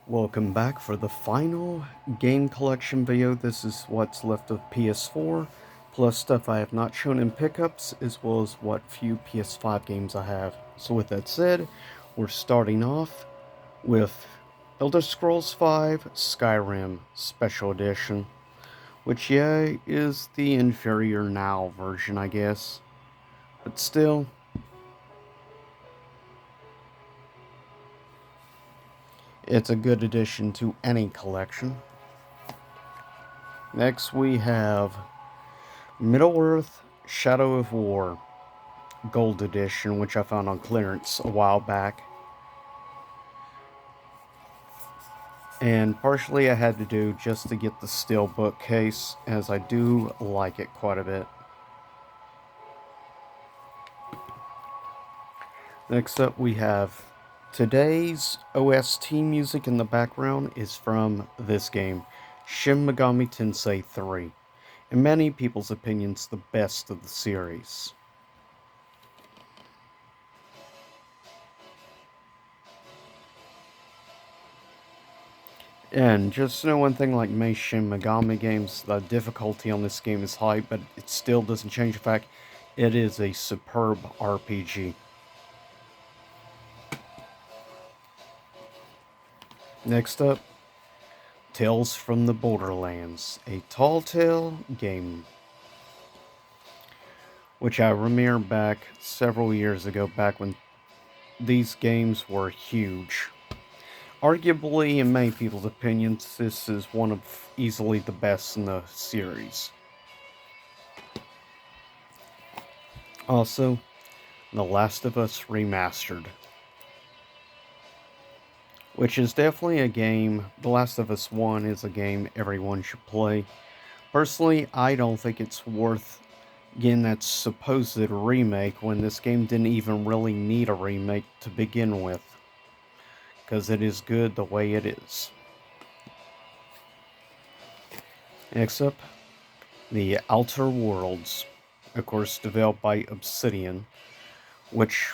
Welcome back for the final game collection video. This is what's left of PS4, plus stuff I have not shown in pickups, as well as what few PS5 games I have. So with that said, we're starting off with Elder Scrolls V Skyrim Special Edition, which is the inferior now version, I guess. But still, it's a good addition to any collection. Next we have Middle-earth Shadow of War Gold Edition, which I found on clearance a while back. And partially I had to do just to get the steelbook case, as I do like it quite a bit. Next up we have today's OST music in the background is from this game, Shin Megami Tensei 3. In many people's opinions, the best of the series. And just know one thing, like most Shin Megami games, the difficulty on this game is high, but it still doesn't change the fact it is a superb RPG. Next up, Tales from the Borderlands, a Telltale game, which I remember back several years ago, back when these games were huge. Arguably, in many people's opinions, this is one of easily the best in the series. Also, The Last of Us Remastered, which is definitely a game. The Last of Us 1 is a game everyone should play. Personally, I don't think it's worth getting that supposed remake when this game didn't even really need a remake to begin with, because it is good the way it is. Next up, The Outer Worlds, of course developed by Obsidian, which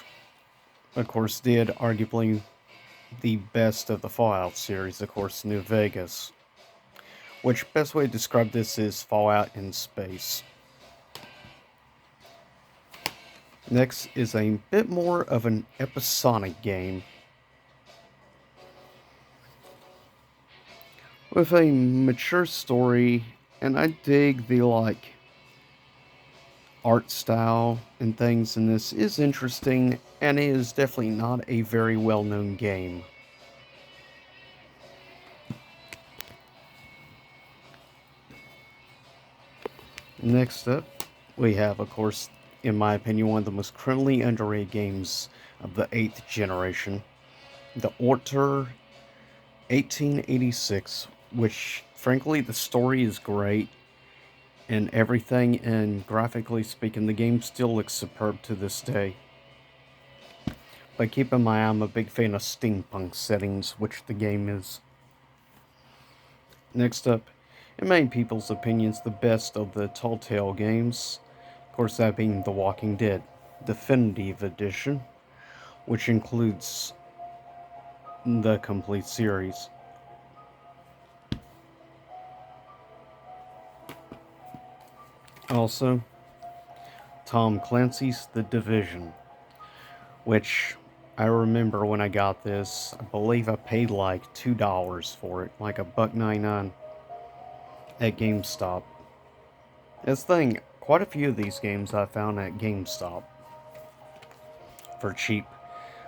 of course did arguably the best of the Fallout series, of course, New Vegas. Which, best way to describe this is Fallout in space. Next is a bit more of an episodic game, with a mature story, and I dig the, art style and things in this is interesting, and it is definitely not a very well-known game. Next up, we have, of course, in my opinion, one of the most criminally underrated games of the 8th generation, The Order 1886, which, frankly, the story is great and everything, and graphically speaking, the game still looks superb to this day. But keep in mind, I'm a big fan of steampunk settings, which the game is. Next up, in many people's opinions, the best of the Telltale games, of course that being The Walking Dead Definitive Edition, which includes the complete series. Also, Tom Clancy's The Division, which I remember when I got this, I believe I paid like $2 for it, like $1.99 at GameStop. This thing, quite a few of these games I found at GameStop for cheap.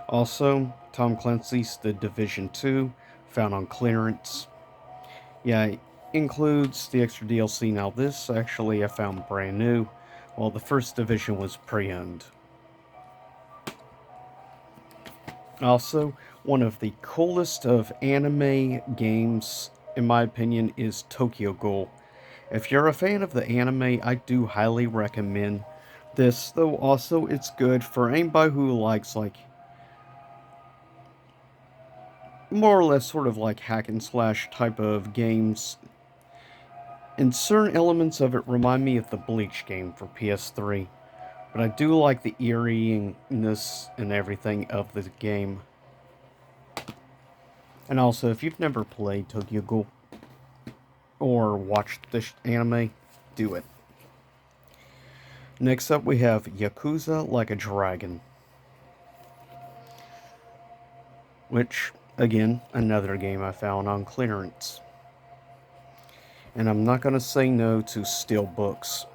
Also, Tom Clancy's The Division 2, found on clearance. Yeah, it includes the extra DLC. Now this actually I found brand new, while the first Division was pre-owned. Also, one of the coolest of anime games, in my opinion, is Tokyo Ghoul. If you're a fan of the anime, I do highly recommend this, though also it's good for anybody who likes, more or less sort of like hack and slash type of games. And certain elements of it remind me of the Bleach game for PS3. But I do like the eeriness and everything of the game. And also, if you've never played Tokyo Ghoul or watched this anime, do it. Next up, we have Yakuza Like a Dragon, which, again, another game I found on clearance. And I'm not going to say no to steel books.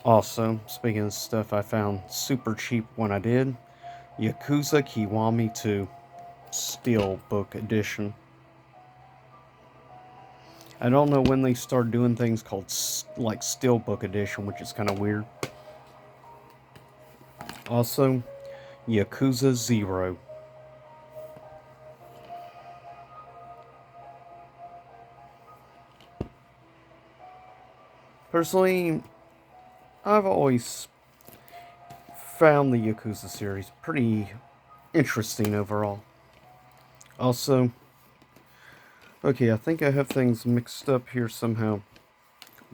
Also, speaking of stuff I found super cheap when I did, Yakuza Kiwami 2 Steelbook Edition. I don't know when they start doing things called like Steelbook Edition, which is kind of weird. Also, Yakuza 0. Personally, I've always found the Yakuza series pretty interesting overall. Also, okay, I think I have things mixed up here somehow.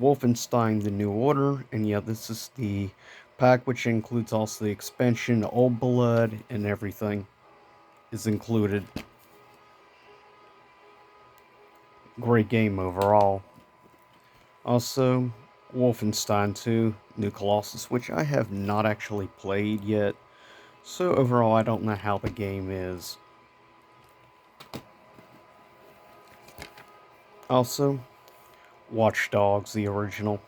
Wolfenstein The New Order, and yeah, this is the pack which includes also the expansion, Old Blood, and everything is included. Great game overall. Also, Wolfenstein 2 New Colossus, which I have not actually played yet, so overall I don't know how the game is. Also, Watch Dogs, the original,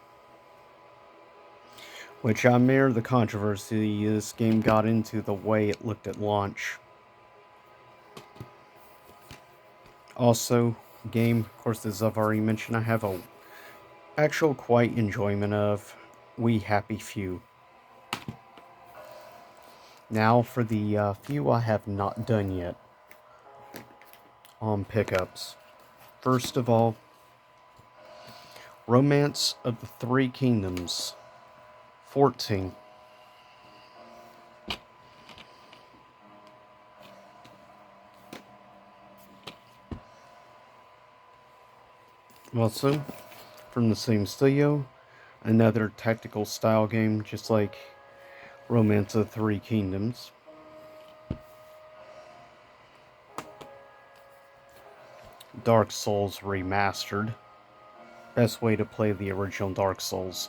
which I mirror the controversy this game got into the way it looked at launch. Also, game, of course, as I've already mentioned, I have a actual quite enjoyment of We Happy Few. Now for the few I have not done yet on pickups. First of all, Romance of the Three Kingdoms 14. Also, from the same studio, another tactical style game just like Romance of the Three Kingdoms. Dark Souls Remastered. Best way to play the original Dark Souls.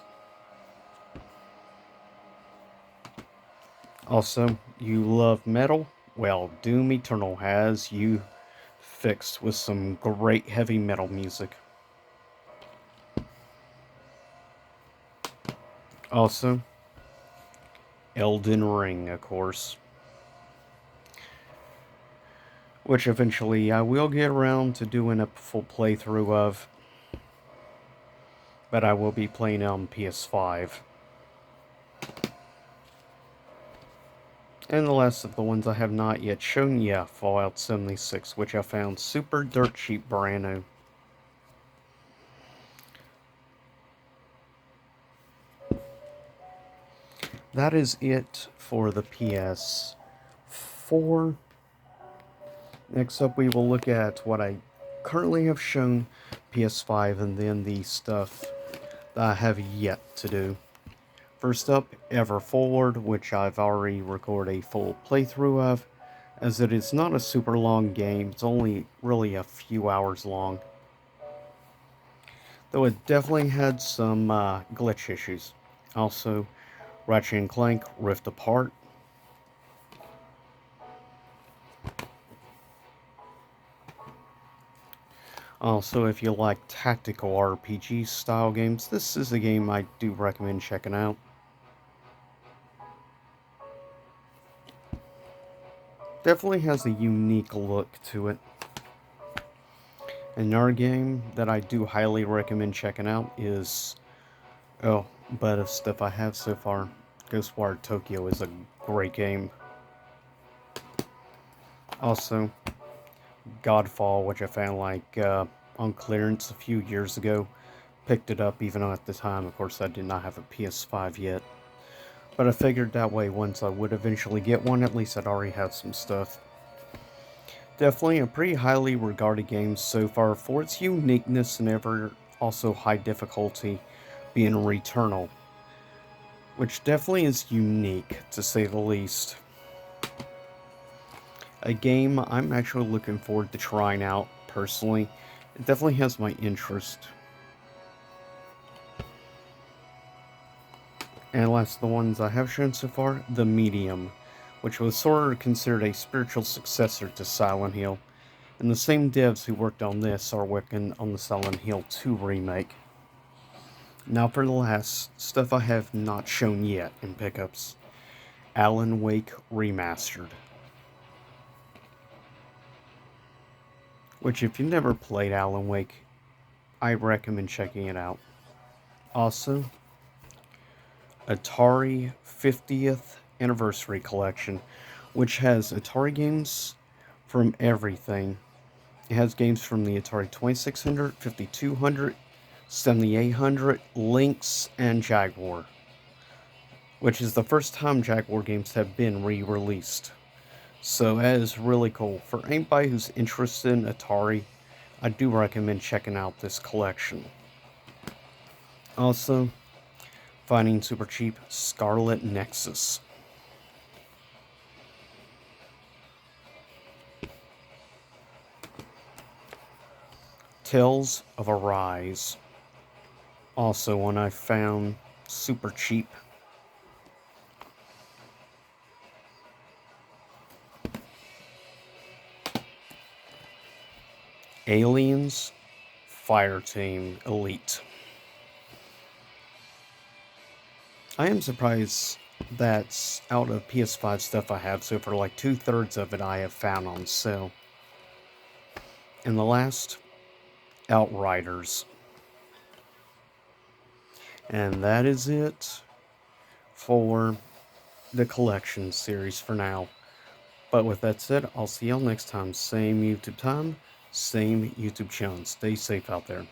Also, you love metal? Well, Doom Eternal has you fixed with some great heavy metal music. Also, Elden Ring, of course. Which eventually I will get around to doing a full playthrough of. But I will be playing on PS5. And the last of the ones I have not yet shown, yeah, Fallout 76, which I found super dirt cheap brand new. That is it for the PS4. Next up, we will look at what I currently have shown PS5 and then the stuff that I have yet to do. First up, Ever Forward, which I've already recorded a full playthrough of, as it is not a super long game, it's only really a few hours long. Though it definitely had some glitch issues. Also, Ratchet & Clank Rift Apart. Also, if you like tactical RPG style games, this is a game I do recommend checking out. Definitely has a unique look to it. Another game that I do highly recommend checking out is, oh, but of stuff I have so far, Ghostwire Tokyo is a great game. Also, Godfall, which I found like on clearance a few years ago. Picked it up even though at the time, of course, I did not have a PS5 yet. But I figured that way once I would eventually get one, at least I'd already have some stuff. Definitely a pretty highly regarded game so far for its uniqueness and ever also high difficulty being Returnal, which definitely is unique to say the least. A game I'm actually looking forward to trying out personally. It definitely has my interest. And last of the ones I have shown so far, The Medium, which was sort of considered a spiritual successor to Silent Hill. And the same devs who worked on this are working on the Silent Hill 2 remake. Now for the last stuff I have not shown yet in pickups. Alan Wake Remastered. Which if you've never played Alan Wake, I recommend checking it out. Also, Atari 50th Anniversary Collection, which has Atari games from everything. It has games from the Atari 2600, 5200, 7800, Lynx, and Jaguar, which is the first time Jaguar games have been re-released. So that is really cool. For anybody who's interested in Atari, I do recommend checking out this collection. Also, finding super cheap Scarlet Nexus. Tales of Arise. Also one I found super cheap. Aliens Fireteam Elite. I am surprised that out of PS5 stuff I have so far, like 2/3 of it I have found on sale. And the last, Outriders. And that is it for the collection series for now. But with that said, I'll see y'all next time. Same YouTube time, same YouTube channel. Stay safe out there.